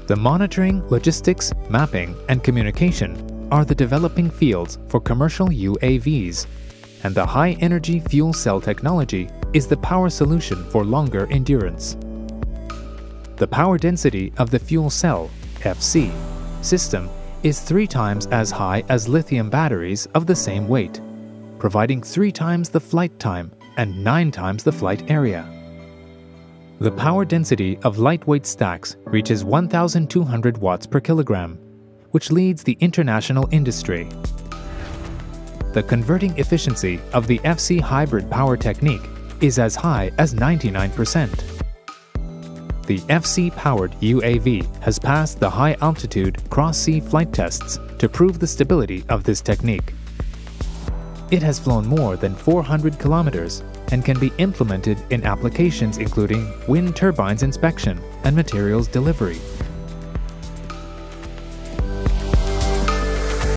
The monitoring, logistics, mapping, and communication are the developing fields for commercial UAVs, and the high-energy fuel cell technology is the power solution for longer endurance. The power density of the fuel cell (FC) system is 3 times as high as lithium batteries of the same weight, providing 3 times the flight time and 9 times the flight area. The power density of lightweight stacks reaches 1,200 watts per kilogram, which leads the international industry. The converting efficiency of the FC hybrid power technique is as high as 99%. The FC-powered UAV has passed the high-altitude cross-sea flight tests to prove the stability of this technique. It has flown more than 400 kilometers and can be implemented in applications including wind turbines inspection and materials delivery.